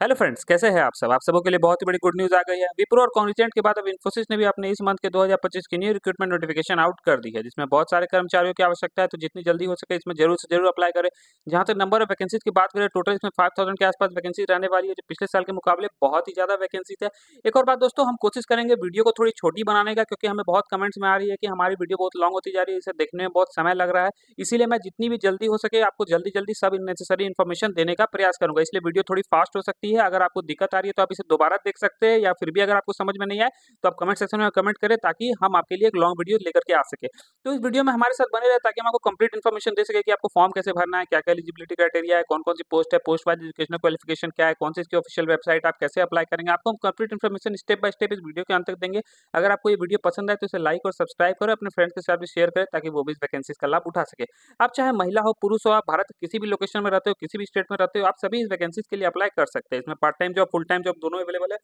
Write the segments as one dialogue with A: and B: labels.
A: Hello friends, कैसे हैं आप सब? आप सबों के लिए बहुत ही बड़ी गुड न्यूज़ आ गई है। विप्रो और कॉग्निजेंट के बाद अब इन्फोसिस ने भी अपने इस मंथ के 2025 की न्यू रिक्रूटमेंट नोटिफिकेशन आउट कर दी है, जिसमें बहुत सारे कर्मचारियों की आवश्यकता है, तो जितनी जल्दी हो सके इसमें जरूर से जरूर अप्लाई करें। जहां तक नंबर ऑफ वैकेंसीज की बात करें, टोटल इसमें 5000 के आसपास वैकेंसी रहने वाली है, जो पिछले साल के मुकाबले बहुत ही ज्यादा वैकेंसी है। एक और बात दोस्तों, हम कोशिश करेंगे वीडियो को थोड़ी छोटी बनाने का, क्योंकि हमें बहुत कमेंट्स में आ रही है कि हमारी वीडियो बहुत लॉन्ग होती जा रही है, इसे देखने में बहुत समय लग रहा है। इसीलिए मैं जितनी भी जल्दी हो सके आपको जल्दी जल्दी सब नेसेसरी इन्फॉर्मेशन देने का प्रयास करूंगा। इसलिए वीडियो थोड़ी फास्ट हो सकती है। अगर आपको दिक्कत आ रही है तो आप इसे दोबारा देख सकते हैं, या फिर भी अगर आपको समझ में नहीं आए तो आप कमेंट सेक्शन में कमेंट करें, ताकि हम आपके लिए एक लॉन्ग वीडियो लेकर के आ सके। तो इस वीडियो में हमारे साथ बने रहे, ताकि हम आपको कंप्लीट इन्फॉर्मेशन दे सके कि आपको फॉर्म कैसे भरना है, क्या क्या एलिजिबिलिटी क्राइटेरिया है, कौन कौन सी पोस्ट है, पोस्ट वाइज एजुकेशनल क्वालिफिकेशन क्या है, कौन सी इसकी ऑफिशियल वेबसाइट, आप कैसे अप्लाई करेंगे। आपको हम complete information step by step इस वीडियो के अंत तक देंगे। अगर आपको ये वीडियो पसंद आए तो इसे लाइक और सब्सक्राइब करें, अपने फ्रेंड्स के साथ भी शेयर करें, ताकि वो भी इस वैकेंसीज का लाभ उठा सके। आप चाहे महिला हो, पुरुष हो, आप भारत के किसी भी लोकेशन में रहते हो, किसी भी स्टेट में रहते हो, आप सभी इस वैकेंसीज के लिए अप्लाई कर सकते हैं। इसमें part time job, full time job दोनों अवेलेबल है।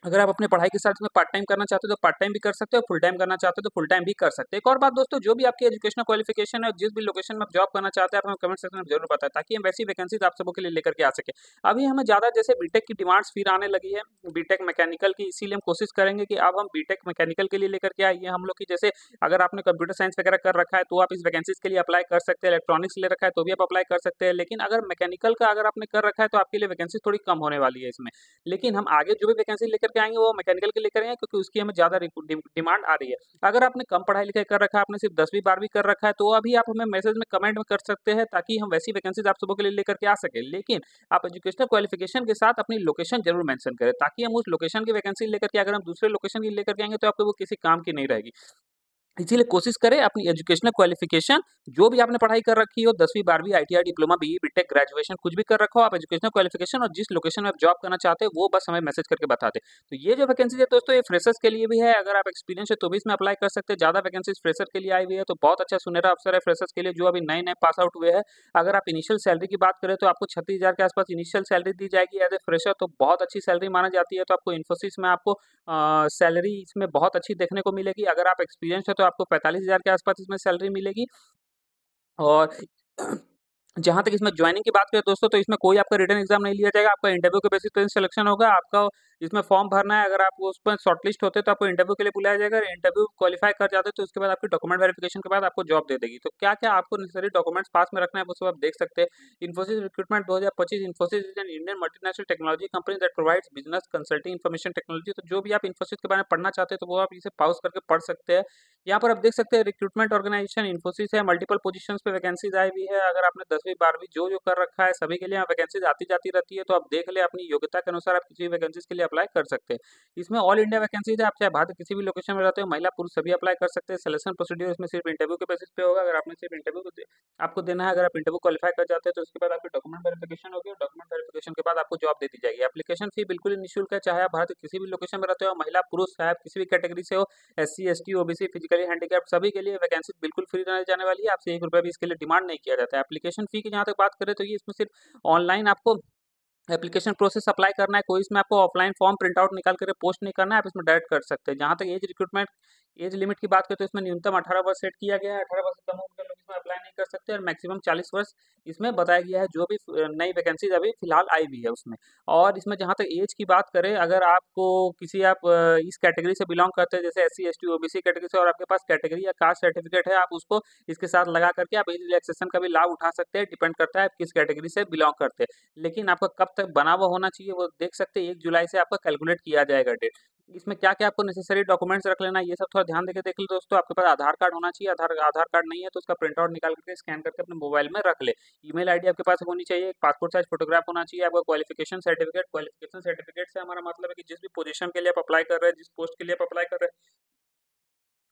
A: अगर आप अपने पढ़ाई के साथ में पार्ट टाइम करना चाहते हो तो पार्ट टाइम भी कर सकते हो, फुल टाइम करना चाहते हो तो फुल टाइम भी कर सकते हैं। एक और बात दोस्तों, जो भी आपकी एजुकेशनल क्वालिफिकेशन है और जिस भी लोकेशन में आप जॉब करना चाहते हैं, आप हमें कमेंट सेक्शन में जरूर बताएं, ताकि हम वैसी वैकेंसीज आप सबों के लिए लेकर के आ सके। अभी हमें ज्यादा जैसे बीटेक की डिमांड्स फिर आने लगी है, बीटेक मैकेनिकल की, इसीलिए हम कोशिश करेंगे कि अब हम बीटेक मैकेनिकल के लिए लेकर के आइए हम लोग की। जैसे अगर आपने कंप्यूटर साइंस वगैरह कर रखा है तो आप इस वैकेंसीज के लिए अप्लाई कर सकते हैं, इलेक्ट्रॉनिक्स ले रखा है तो भी आप अप्लाई कर सकते हैं। लेकिन अगर मैकेनिकल का अगर आपने कर रखा है तो आपके लिए वैकेंसी थोड़ी कम होने वाली है इसमें। लेकिन हम आगे जो भी वैकेंसी लेकर के आएंगे वो मैकेनिकल के लेकर आएंगे, क्योंकि उसकी हमें ज्यादा डिमांड आ रही है। अगर आपने कम पढ़ाई लिखाई कर रखा है, आपने सिर्फ 10वीं 12वीं कर रखा है, तो अभी आप हमें मैसेज में कमेंट में कर सकते हैं, ताकि हम वैसी वैकेंसीज आप सबों के लिए लेकर के आ सके। लेकिन आप एजुकेशनल क्वालिफिकेशन के साथ अपनी लोकेशन जरूर मेंशन करें, ताकि हम उस लोकेशन की वैकेंसी लेकर के, अगर हम दूसरे लोकेशन की लेकर के आएंगे तो आपको वो किसी काम की नहीं रहेगी। इसीलिए कोशिश करें अपनी एजुकेशनल क्वालिफिकेशन, जो भी आपने पढ़ाई कर रखी हो, 10वीं 12वीं, ITI, diploma, BE, BTech, graduation कुछ भी कर रखा हो, आप एजुकेशनल क्वालिफिकेशन और जिस लोकेशन में आप जॉब करना चाहते हो वो बस हमें मैसेज करके बता दें। तो ये जो वैकेंसी है दोस्तों, ये फ्रेशर्स के लिए भी है। अगर आप एक्सपीरियंस है तो भी इसमें अप्लाई कर सकते हैं। ज़्यादा वैकेंसीज फ्रेशर के लिए आई हुई है, तो बहुत अच्छा सुनहरा अवसर है फ्रेशर्स के लिए, जो अभी नए नए पास आउट हुए हैं। अगर आप इनिशियल सैलरी की बात करें तो आपको 36,000 के आसपास इनिशियल सैलरी दी जाएगी एज ए फ्रेशर, तो बहुत अच्छी सैलरी माना जाती है। तो आपको इन्फोसिस में आपको सैलरी इसमें बहुत अच्छी देखने को मिलेगी। अगर आप एक्सपीरियंस है तो आपको 45,000 के आसपास इसमें सैलरी मिलेगी। और जहाँ तक इसमें जॉइनिंग की बात करें दोस्तों, तो इसमें कोई आपका रिटन एग्जाम नहीं लिया जाएगा, आपका इंटरव्यू के बेसिस पे सिलेक्शन होगा। आपका इसमें फॉर्म भरना है, अगर आप उसमें शॉर्टलिस्ट होते हैं तो आपको इंटरव्यू के लिए बुलाया जाएगा। इंटरव्यू क्वालिफाई कर जाते हैं तो उसके बाद आपकी डॉक्यूमेंट वेरिफिकेशन के बाद आपको जॉब दे देगी। तो क्या क्या आपको नेसेसरी डॉक्यूमेंट्स पास में रखना है वो सब आप देख सकते हैं। Infosys recruitment 2025, Infosys is an Indian multinational technology company that provides business consulting information technology. तो जो भी आप इन्फोसिस के बारे में पढ़ना चाहते हैं तो वो आप इसे पॉज करके पढ़ सकते हैं। यहाँ पर आप देख सकते हैं रिक्रूटमेंट ऑर्गेनाइजेशन इन्फोसिस है, मल्टीपल पोजीशंस पे वैकेंसीज आई हुई है। अगर आपने 10वीं 12वीं जो कर रखा है सभी के लिए यहाँ वैकेंसीज आती जाती रहती है, तो आप देख ले अपनी योग्यता के अनुसार आप किसी भी वैकेंसीज के लिए अप्लाई कर सकते हैं। इसमें ऑल इंडिया वैकेंसीज है, आप चाहे भारत के किसी भी लोकेशन में रहते हो, महिला पुरुष सभी अप्लाई कर सकते हैं। सिलेक्शन प्रोसीड्यूर इसमें सिर्फ इंटरव्यू के बेसिस पे होगा। अगर आपने सिर्फ इंटरव्यू आपको देना है, अगर आप इंटरव्यू क्वालिफाई कर जाते हैं तो उसके बाद आपकी डॉक्यूमेंट वेरिफिकेशन होगी, और डॉक्यूमेंट वेरिफिकेशन के बाद आपको जॉब दे दी जाएगी। एप्लीकेशन फी बिल्कुल ही निःशुल्क है, चाहे आप भारत के किसी भी लोकेशन में रहते हो, महिला पुरुष, चाहे आप किसी भी कैटेगरी से हो, SC ST OBC physically handicapped, सभी के लिए वैकेंसी बिल्कुल फ्री रहने जाने वाली है। आपसे ₹1 भी इसके लिए डिमांड नहीं किया जाता है। एप्लीकेशन फी की जहाँ तक बात करें तो ये इसमें सिर्फ ऑनलाइन आपको एप्लीकेशन प्रोसेस अप्लाई करना है। कोई इसमें आपको ऑफलाइन फॉर्म प्रिंट आउट निकाल कर पोस्ट नहीं करना है, आप इसमें डायरेक्ट कर सकते हैं। जहाँ तक एज रिक्रूटमेंट एज लिमिट की बात करें तो इसमें न्यूनतम 18 वर्ष सेट किया गया है। 18 वर्ष से कम उम्र के लोग इसमें अप्लाई नहीं कर सकते, और मैक्सिमम 40 वर्ष इसमें बताया गया है। जो भी नई वैकेंसीज अभी फिलहाल आई हुई है उसमें। और इसमें जहाँ तक एज की बात करें, अगर आपको किसी आप इस कैटेगरी से बिलोंग करते हैं, जैसे एससी एसटी ओबीसी कैटेगरी से, और आपके पास कैटेगरी या कास्ट सर्टिफिकेट है, आप उसको इसके साथ लगा करके आप एज रिलैक्सेशन का भी लाभ उठा सकते हैं। डिपेंड करता है आप किस कैटेगरी से बिलोंग करते हैं। लेकिन आपका कब तक बना हुआ होना चाहिए वो देख सकते हैं, 1 जुलाई से आपका कैलकुलेट किया जाएगा डेट। इसमें क्या-क्या आपको नेसेसरी डॉक्यूमेंट्स रख लेना है, ये सब थोड़ा ध्यान देके देख लो दोस्तों। आपके पास आधार कार्ड होना चाहिए, आधार आधार कार्ड नहीं है तो उसका प्रिंट आउट निकाल करके स्कैन करके अपने मोबाइल में रख ले। ईमेल आईडी आपके पास होनी चाहिए, एक पासपोर्ट साइज फोटोग्राफ होना चाहिए, आपका क्वालिफिकेशन सर्टिफिकेट से हमारा मतलब है कि जिस भी पोजीशन के लिए आप अप्लाई कर रहे हैं, जिस पोस्ट के लिए आप अप्लाई कर रहे हैं,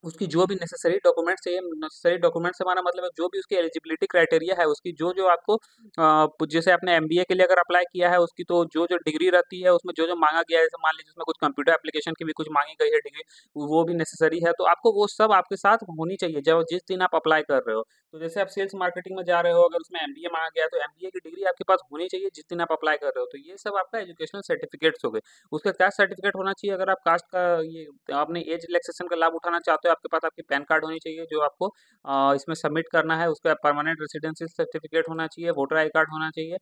A: उसकी जो भी नेसेसरी डॉक्यूमेंट्स चाहिए, नेसेसरी डॉक्यूमेंट्स से हमारा मतलब है जो भी उसकी एलिजिबिलिटी क्राइटेरिया है, उसकी जो-जो आपको जैसे आपने एमबीए के लिए अगर अप्लाई किया है, उसकी तो जो-जो डिग्री रहती है, उसमें जो-जो माँगा गया है, जैसे मान लीजिए उसमें कुछ कंप्यूटर एप्लीकेशन की भी कुछ माँगी गई है डिग्री, वो भी नेसेसरी है, तो आपको वो सब आपके साथ होनी चाहिए, जब जिस दिन आप अप्लाई कर रहे हो। तो जैसे आप सेल्स मार्केटिंग में जा रहे हो, अगर उसमें एमबीए माँगा गया है, तो एमबीए की डिग्री आपके पास होनी चाहिए जिस दिन आप अप्लाई कर रहे हो। तो ये सब आपका एजुकेशनल सर्टिफिकेट्स हो गए। उसका कास्ट सर्टिफिकेट होना चाहिए, अगर आप कास्ट का ये आपने एज रिलैक्सेशन का लाभ उठाना चाहते हो, आपके पास आपकी पैन कार्ड होनी चाहिए जो आपको इसमें सबमिट करना है। उसका परमानेंट रेसिडेंसी सर्टिफिकेट होना चाहिए, वोटर आई कार्ड होना चाहिए।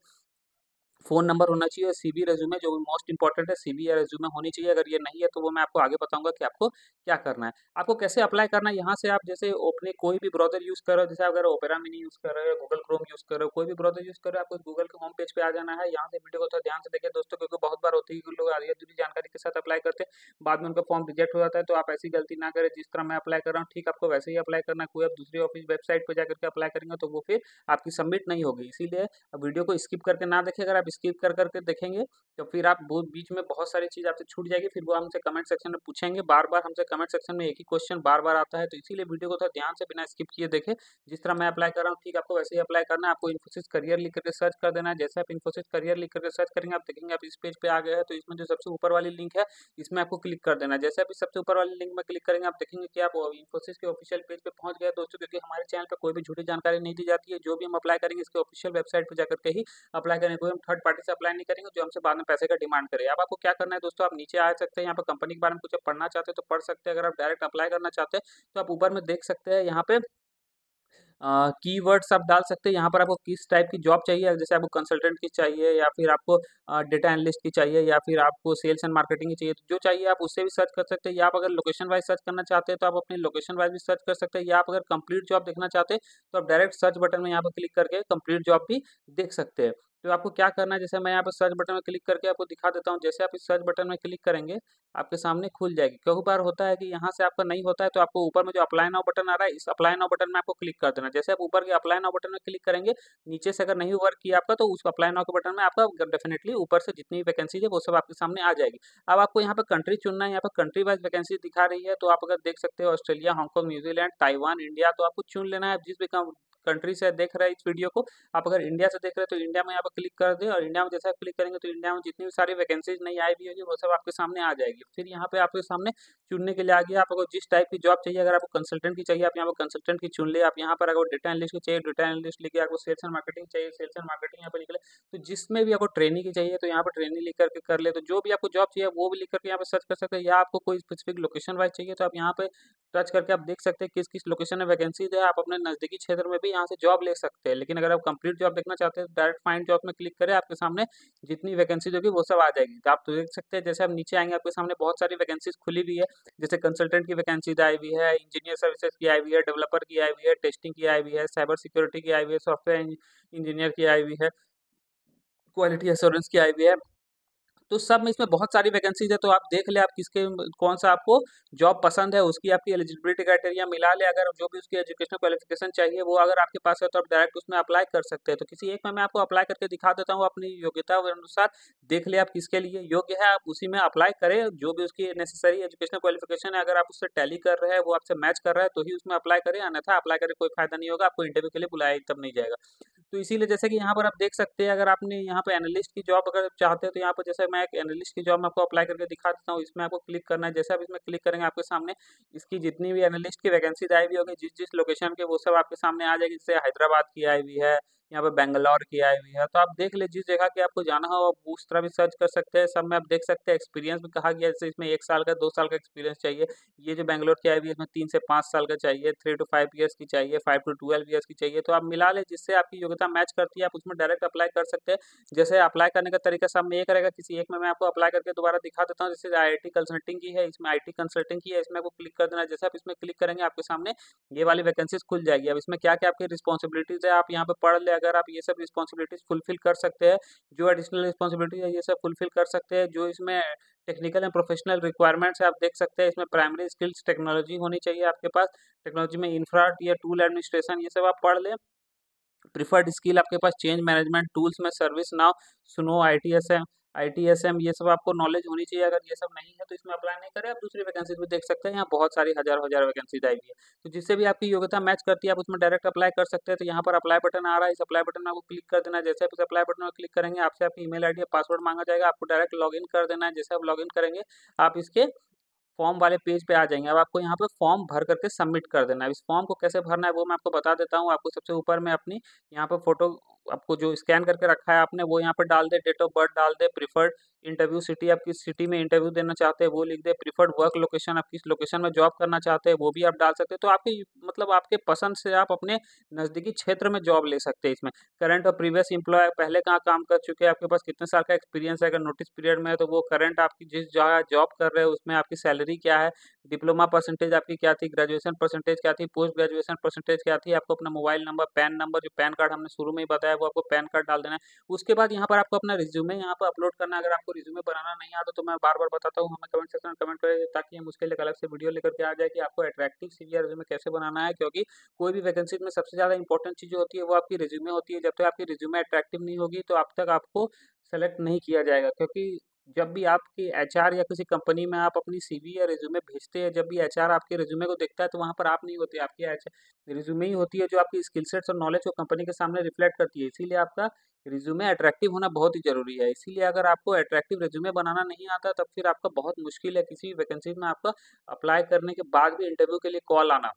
A: फ़ोन नंबर होना चाहिए और सीवी रेज़्यूमे जो मोस्ट इम्पोर्टेंट है सीवी या रेज़्यूमे होनी चाहिए। अगर ये नहीं है तो वो मैं आपको आगे बताऊँगा कि आपको क्या करना है। आपको कैसे अप्लाई करना है यहाँ से आप जैसे अपने कोई भी ब्राउज़र यूज़ कर रहे हो, जैसे अगर ओपेरा मिनी यूज़ कर रहे हो, गूगल क्रोम यूज़ कर रहे हो, कोई भी ब्राउज़र यूज़ कर रहे हो, आपको गूगल के होम पेज पे आ जाना है। यहाँ से वीडियो को थोड़ा ध्यान से देखिए दोस्तों, क्योंकि बहुत बार होती है कि लोग आधी-अधूरी जानकारी के साथ अप्लाई करते हैं, बाद में उनका फॉर्म रिजेक्ट हो जाता है। तो आप ऐसी गलती ना करें, जिस तरह मैं अप्लाई कर रहा हूँ ठीक आपको वैसे ही अप्लाई करना है। कोई आप दूसरी ऑफ़िस वेबसाइट पे जाकर के अप्लाई करेंगे तो वो फिर आपकी सबमिट नहीं होगी। इसीलिए वीडियो को स्किप करके ना देखें। अगर आप स्किप कर के देखेंगे तो फिर आप वो बीच में बहुत सारी चीज़ आपसे छूट जाएगी, फिर वो हमसे कमेंट सेक्शन में पूछेंगे, बार-बार हमसे कमेंट सेक्शन में एक ही क्वेश्चन बार-बार आता है, तो इसीलिए वीडियो को थोड़ा ध्यान से बिना स्किप किए देखें। जिस तरह मैं अप्लाई कर रहा हूँ, ठीक आपको वैसे ही अप्लाई करना है। आपको इन्फोसिस करियर लिख करके सर्च कर देना है। जैसे आप इन्फोसिस करियर लिख करके सर्च करेंगे, आप देखेंगे आप इस पेज पे आ गए हैं, तो इसमें जो सबसे ऊपर वाली लिंक है, इसमें आपको क्लिक कर देना है। जैसे आप इस सबसे ऊपर वाली लिंक में क्लिक करेंगे, आप देखेंगे कि आप इन्फोसिस के ऑफिशियल पेज पे पहुँच गए हैं दोस्तों, क्योंकि हमारे चैनल पे कोई भी झूठी जानकारी नहीं दी जाती है। जो भी हम अप्लाई करेंगे, इसके ऑफिशियल वेबसाइट पे जाकर के ही अप्लाई करें, कोई हम थर्ड पार्टी से अप्लाई नहीं करेंगे जो हमसे बाद में पैसे का डिमांड करे। अब आपको क्या करना है दोस्तों, आप नीचे आ सकते हैं, यहाँ पे कंपनी के बारे में कुछ पढ़ना चाहते हैं तो पढ़ सकते हैं। अगर आप डायरेक्ट अप्लाई करना चाहते हैं तो आप ऊपर में देख सकते हैं, यहाँ पे कीवर्ड्स आप डाल सकते हैं। यहाँ पर आपको किस टाइप की जॉब चाहिए, जैसे आपको कंसल्टेंट की चाहिए या फिर आपको डेटा एनालिस्ट की चाहिए या फिर आपको सेल्स एंड मार्केटिंग की चाहिए, तो जो चाहिए आप उससे भी सर्च कर सकते हैं। या आप अगर लोकेशन वाइज सर्च करना चाहते हैं तो आप अपनी लोकेशन वाइज भी सर्च कर सकते हैं। या आप अगर कंप्लीट जॉब देखना चाहते हैं तो आप डायरेक्ट सर्च बटन में यहाँ पर क्लिक करके कंप्लीट जॉब भी देख सकते हैं। तो आपको क्या करना है, जैसे मैं यहाँ पर सर्च बटन में क्लिक करके आपको दिखा देता हूँ। जैसे आप इस सर्च बटन में क्लिक करेंगे, आपके सामने खुल जाएगी। कई बार होता है कि यहाँ से आपका नहीं होता है, तो आपको ऊपर में जो अप्लाई नाउ बटन आ रहा है, इस अप्लाई नाउ बटन में आपको क्लिक कर देना है। जैसे आप ऊपर के अप्लाई नाउ बटन में क्लिक करेंगे, नीचे से अगर नहीं वर्क किया आपका, तो उस अप्लाई नाउ के बटन में आपका डेफिनिटली ऊपर से जितनी भी वैकेंसीज है वो सब आपके सामने आ जाएगी। अब आपको यहाँ पे कंट्री चुनना है। यहाँ पे कंट्री वाइज वैकेंसी दिखा रही है, तो आप अगर देख सकते हो Australia, Hong Kong, New Zealand, Taiwan, India, तो आपको चुन लेना है। आप जिस भी कंट्री से देख रहे हैं इस वीडियो को, आप अगर इंडिया से देख रहे हैं तो इंडिया में यहाँ पर क्लिक कर दें, और इंडिया में जैसा क्लिक करेंगे तो इंडिया में जितनी भी सारी वैकेंसीज नहीं आई भी होगी वो सब आपके सामने आ जाएगी। फिर यहाँ पे आपके सामने चुनने के लिए आ गया, आपको जिस टाइप की जॉब चाहिए। अगर आपको कंसल्टेंट की चाहिए, आप यहाँ पर कंसल्टेंट की चुन ले। आप यहाँ पर अगर डेटा एनालिस्ट की चाहिए, डेटा एनालिस्ट लिखे। आपको सेल्स एंड मार्केटिंग चाहिए, सेल्स एंड मार्केटिंग यहाँ पे लिख ले। तो जिसमें भी आपको ट्रेनिंग की चाहिए तो यहाँ पर ट्रेनिंग लिख करके कर ले। तो जो भी आपको जॉब चाहिए वो भी लिख करके यहाँ पे सर्च कर सकते हैं। या आपको कोई स्पेसिफिक लोकेशन वाइज चाहिए तो आप यहाँ पे टच करके आप देख सकते हैं किस किस लोकेशन में वैकेंसीज है। आप अपने नज़दीकी क्षेत्र में भी यहाँ से जॉब ले सकते हैं। लेकिन अगर आप कंप्लीट जॉब देखना चाहते हैं तो डायरेक्ट फाइंड जॉब में क्लिक करें, आपके सामने जितनी वैकेंसीज होगी वो सब आ जाएगी। तो आप तो देख सकते हैं, जैसे आप नीचे आएंगे आपके सामने बहुत सारी वैकेंसीज खुली हुई है। जैसे कंसल्टेंट की वैकेंसी आई हुई है, इंजीनियर सर्विसेज की आई हुई है, डेवलपर की आई हुई है, टेस्टिंग की आई हुई है, साइबर सिक्योरिटी की आई हुई है, सॉफ्टवेयर इंजीनियर की आई हुई है, क्वालिटी एश्योरेंस की आई हुई है। तो सब में इसमें बहुत सारी वैकेंसीज है, तो आप देख ले आप किसके कौन सा आपको जॉब पसंद है, उसकी आपकी एलिजिबिलिटी क्राइटेरिया मिला ले। अगर जो भी उसकी एजुकेशनल क्वालिफिकेशन चाहिए वो अगर आपके पास है तो आप डायरेक्ट उसमें अप्लाई कर सकते हैं। तो किसी एक में मैं आपको अप्लाई करके दिखा देता हूँ अपनी योग्यता के अनुसार। देख ले आप किसके लिए योग्य है, आप उसी में अप्लाई करें। जो भी उसकी नेसेसरी एजुकेशनल क्वालिफिकेशन है, अगर आप उससे टैली कर रहे हैं, वो आपसे मैच कर रहा है तो ही उसमें अप्लाई करें, अन्यथा अप्लाई करके कोई फायदा नहीं होगा। आपको इंटरव्यू के लिए बुलाया ही तब नहीं जाएगा। तो इसीलिए जैसे कि यहाँ पर आप देख सकते हैं, अगर आपने यहाँ पे एनालिस्ट की जॉब अगर चाहते हैं तो यहाँ पर जैसे मैं एक एनालिस्ट की जॉब में आपको अप्लाई करके दिखा देता हूँ। इसमें आपको क्लिक करना है। जैसे आप इसमें क्लिक करेंगे आपके सामने इसकी जितनी भी एनालिस्ट की वैकेंसी आई हुई होगी जिस जिस लोकेशन के, वो सब आपके सामने आ जाएगी। जैसे हैदराबाद की आई हुई है, यहाँ पे बेंगलौर की आई हुई है। तो आप देख ले जिस जगह की आपको जाना हो आप उस तरह भी सर्च कर सकते हैं। सब में आप देख सकते हैं एक्सपीरियंस भी कहा गया है, जैसे इसमें 1 साल का 2 साल का एक्सपीरियंस चाहिए। ये जो बैंगलोर की आई हुई है इसमें 3 से 5 साल का चाहिए, 3 to 5 ईयर्स की चाहिए, 5 to 12 ईयर्स की चाहिए। तो आप मिला लें जिससे आपकी योग्यता मैच करती है, आप उसमें डायरेक्ट अप्लाई कर सकते हैं। जैसे अप्लाई करने का तरीका सब में एक रहेगा, किसी एक में मैं आपको अप्लाई करके दोबारा दिखा देता हूँ। जैसे आईआईटी कंसल्टिंग की है, इसमें आईटी कंसल्टिंग की है, इसमें आपको क्लिक कर देना है। जैसे आप इसमें क्लिक करेंगे आपके सामने ये वाली वैकेंसीज खुल जाएगी। अब इसमें क्या-क्या आपकी रिस्पॉन्सिबिलिटीज़ है आप यहाँ पे पढ़ लें। अगर आप ये सब रिस्पॉन्सिबिलिटीज़ फुलफिल कर सकते हैं, जो एडिशनल रिस्पॉन्सिबिलिटी है ये सब फुलफिल कर सकते हैं, जो इसमें टेक्निकल एंड प्रोफेशनल रिक्वायरमेंट्स है आप देख सकते हैं। इसमें प्राइमरी स्किल्स टेक्नोलॉजी होनी चाहिए आपके पास, टेक्नोलॉजी में इंफ्रा या टूल एडमिनिस्ट्रेशन ये सब आप पढ़ लें। प्रिफर्ड स्किल आपके पास चेंज मैनेजमेंट टूल्स में सर्विस नाउ, सुनो, आईटीएसएम ये सब आपको नॉलेज होनी चाहिए। अगर ये सब नहीं है तो इसमें अप्लाई नहीं करें, आप दूसरी वैकेंसीज भी देख सकते हैं। यहाँ बहुत सारी हज़ार हज़ार वैकेंसीज आई हुई है, तो जिससे भी आपकी योग्यता मैच करती है आप उसमें डायरेक्ट अप्लाई कर सकते हैं। तो यहाँ पर अप्लाई बटन आ रहा है, इस अप्लाई बटन में आपको क्लिक कर देना है। जैसे आप इस अप्लाई बटन में क्लिक करेंगे आपसे आपकी ईमेल आईडी और पासवर्ड मांगा जाएगा, आपको डायरेक्ट लॉगिन कर देना है। जैसे आप लॉगिन करेंगे आप इसके फॉर्म वाले पेज पे आ जाएँगे। अब आपको यहाँ पे फॉर्म भर करके सबमिट कर देना है। अब इस फॉर्म को कैसे भरना है वो मैं आपको बता देता हूँ। आपको सबसे ऊपर में अपनी यहाँ पे फ़ोटो आपको जो स्कैन करके रखा है आपने वो यहाँ पर डाल दे, डेट ऑफ बर्थ डाल दे, प्रिफर्ड इंटरव्यू सिटी आप किस सिटी में इंटरव्यू देना चाहते हैं वो लिख दे, प्रिफर्ड वर्क लोकेशन आप किस लोकेशन में जॉब करना चाहते हैं वो भी आप डाल सकते हैं। तो आपके मतलब आपके पसंद से आप अपने नज़दीकी क्षेत्र में जॉब ले सकते हैं इसमें। करंट और प्रीवियस एम्प्लॉय पहले कहाँ काम कर चुके हैं, आपके पास कितने साल का एक्सपीरियंस है, अगर नोटिस पीरियड में है तो वो करंट आपकी जिस जगह जॉब कर रहे हैं उसमें आपकी सैलरी क्या है, डिप्लोमा परसेंटेज आपकी क्या थी, ग्रेजुएशन परसेंटेज क्या थी, पोस्ट ग्रेजुएशन परसेंटेज क्या थी, आपको अपना मोबाइल नंबर, जो पैन कार्ड हमने शुरू में ही बताया वो आपको पैन कार्ड डाल देना है। उसके बाद यहाँ पर आपको अपना रिज्यूमे यहाँ पर अपलोड करना है। अगर आपको रिज्यूमे बनाना नहीं आता तो मैं बार-बार बताता हूँ, हमें कमेंट सेक्शन में कमेंट करें ताकि हम उसके लिए एक अलग से वीडियो लेकर के आ जाए कि आपको अट्रैक्टिव सीवी या रिज्यूमे कैसे बनाना है। क्योंकि कोई भी वैकेंसी में सबसे ज़्यादा इंपॉर्टेंट चीज़ जो होती है वो आपकी रिज्यूमे होती है। जब तक आपकी रिज्यूमे अट्रैक्टिव नहीं होगी तो अब तक आपको सेलेक्ट नहीं किया जाएगा। क्योंकि जब भी आपकी एचआर या किसी कंपनी में आप अपनी सीवी या रिज्यूमे भेजते हैं, जब भी एचआर आपके रिज्यूमे को देखता है तो वहाँ पर आप नहीं होते, आपकी एच रिज्यूमे ही होती है जो आपकी स्किल सेट्स और नॉलेज को कंपनी के सामने रिफ्लेक्ट करती है। इसीलिए आपका रिज्यूमे अट्रैक्टिव होना बहुत ही ज़रूरी है। इसीलिए अगर आपको अट्रैक्टिव रिज्यूमे बनाना नहीं आता तब फिर आपका बहुत मुश्किल है किसी भी वैकेंसी में आपका अप्लाई करने के बाद भी इंटरव्यू के लिए कॉल आना।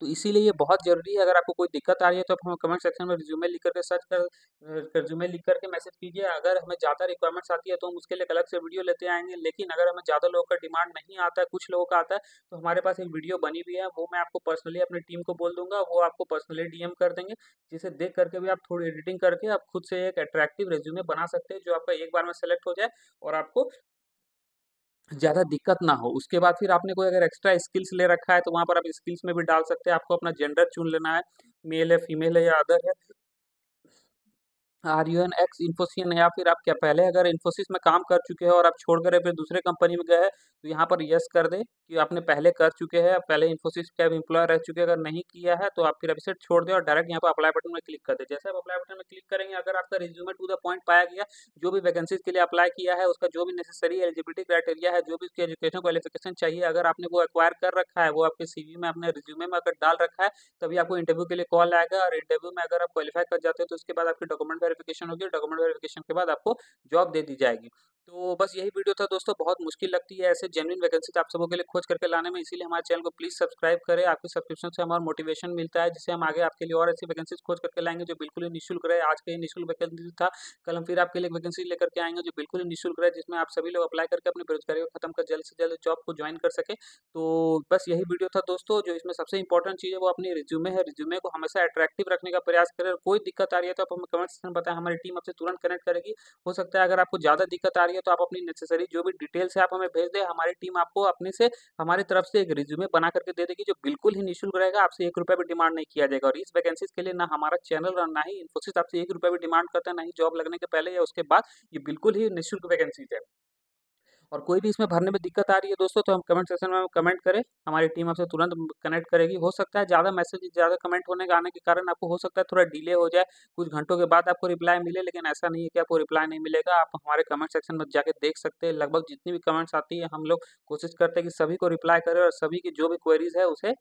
A: तो इसीलिए ये बहुत ज़रूरी है। अगर आपको कोई दिक्कत आ रही है तो आप हमें कमेंट सेक्शन में रिज्यूमे लिख करके रिज्यूमे लिख करके मैसेज कीजिए। अगर हमें ज़्यादा रिक्वायरमेंट्स आती है तो हम उसके लिए एक अलग से वीडियो लेते आएँगे। लेकिन अगर हमें ज़्यादा लोगों का डिमांड नहीं आता है, कुछ लोगों का आता है, तो हमारे पास एक वीडियो बनी हुई है, वो मैं आपको पर्सनली अपनी टीम को बोल दूँगा, वो आपको पर्सनली डीएम कर देंगे, जिसे देख करके भी आप थोड़ी एडिटिंग करके आप खुद से एक अट्रैक्टिव रिज्यूमे बना सकते हैं, जो आपका एक बार में सेलेक्ट हो जाए और आपको ज़्यादा दिक्कत ना हो। उसके बाद फिर आपने कोई अगर एक्स्ट्रा स्किल्स ले रखा है तो वहाँ पर आप स्किल्स में भी डाल सकते हैं। आपको अपना जेंडर चुन लेना है, मेल है, फीमेल है या अदर है। Are you an ex Infosys या फिर आप क्या पहले अगर इन्फोसिस में काम कर चुके हैं और आप छोड़कर फिर दूसरे कंपनी में गए हैं, तो यहाँ पर यस कर दें कि आपने पहले कर चुके हैं, आप पहले इन्फोसिस के एम्प्लॉयर रह चुके हैं। अगर नहीं किया है तो आप फिर अभी से छोड़ दें और डायरेक्ट यहाँ पर अप्लाई बटन में क्लिक कर दें। जैसे आप अप्लाई बटन में क्लिक करेंगे, अगर आपका रिज्यूमे टू द पॉइंट पाया गया, जो भी वैकेंसीज के लिए अप्लाई किया है उसका जो भी नेसेसरी एलिजिबिलिटी क्राइटेरिया है, जो भी उसकी एजुकेशन क्वालिफिकेशन चाहिए, अगर आपने वो एक्वायर कर रखा है, वो आपके सीवी में अपने रिज्यूमे में अगर डाल रखा है, तभी आपको इंटरव्यू के लिए कॉल आएगा। और इंटरव्यू में अगर आप क्वालिफाई कर जाते हो तो उसके बाद आपकी डॉक्यूमेंट वेरिफिकेशन होगी, डॉक्यूमेंट वेरिफिकेशन के बाद आपको जॉब दे दी जाएगी। तो बस यही वीडियो था दोस्तों। बहुत मुश्किल लगती है ऐसे जेन्युइन वैकेंसी आप सबों के लिए खोज करके लाने में, इसीलिए हमारे चैनल को प्लीज सब्सक्राइब करें। आपके सब्सक्रिप्शन से हमारा मोटिवेशन मिलता है, जिससे हम आगे आपके लिए और ऐसी वैकेंसीज खोज करके लाएंगे जो बिल्कुल ही निःशुल्क रहे। आज का ये निःशुल्क वैकेंसी था, कल हम फिर आपके लिए वैकेंसी लेकर के आएंगे जो बिल्कुल ही निःशुल्क रहे, जिसमें आप सभी लोग अप्लाई करके अपनी बेरोजगारी को खत्म कर जल्द से जल्द जॉब को ज्वाइन कर सके। तो बस यही वीडियो था दोस्तों। जो इसमें सबसे इंपॉर्टेंट चीज़ है वो अपनी रिज्यूमे है। रिज्यूमे को हमेशा अट्रैक्टिव रखने का प्रयास करें। और कोई दिक्कत आ रही है तो आप हमें कमेंट सेक्शन में बताएं, हमारी टीम आपसे तुरंत कनेक्ट करेगी। हो सकता है अगर आपको ज़्यादा दिक्कत आ रही है तो आप अपनी नेसेसरी जो भी डिटेल्स है आप हमें भेज दें, हमारी टीम आपको अपने से हमारी तरफ से एक रिज्यूमे बना करके दे देगी जो बिल्कुल ही निःशुल्क रहेगा। आपसे ₹1 भी डिमांड नहीं किया जाएगा। और इस वैकेंसीज के लिए ना हमारा चैनल और ना ही इन्फोसिस आपसे ₹1 भी डिमांड करता है, ना ही जॉब लगने के पहले या उसके बाद। ये बिल्कुल ही निःशुल्क वैकेंसीज है। और कोई भी इसमें भरने में दिक्कत आ रही है दोस्तों तो हम कमेंट सेक्शन में कमेंट करें, हमारी टीम आपसे तुरंत कनेक्ट करेगी। हो सकता है ज़्यादा मैसेज ज़्यादा कमेंट होने के आने के कारण आपको हो सकता है थोड़ा डिले हो जाए, कुछ घंटों के बाद आपको रिप्लाई मिले, लेकिन ऐसा नहीं है कि आपको रिप्लाई नहीं मिलेगा। आप हमारे कमेंट सेक्शन में जाके देख सकते हैं, लगभग जितनी भी कमेंट्स आती है हम लोग कोशिश करते हैं कि सभी को रिप्लाई करें और सभी की जो भी क्वेरीज है उसे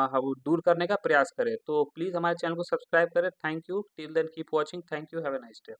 A: हम दूर करने का प्रयास करें। तो प्लीज़ हमारे चैनल को सब्सक्राइब करें। Thank you, till then keep watching, thank you, have a nice day.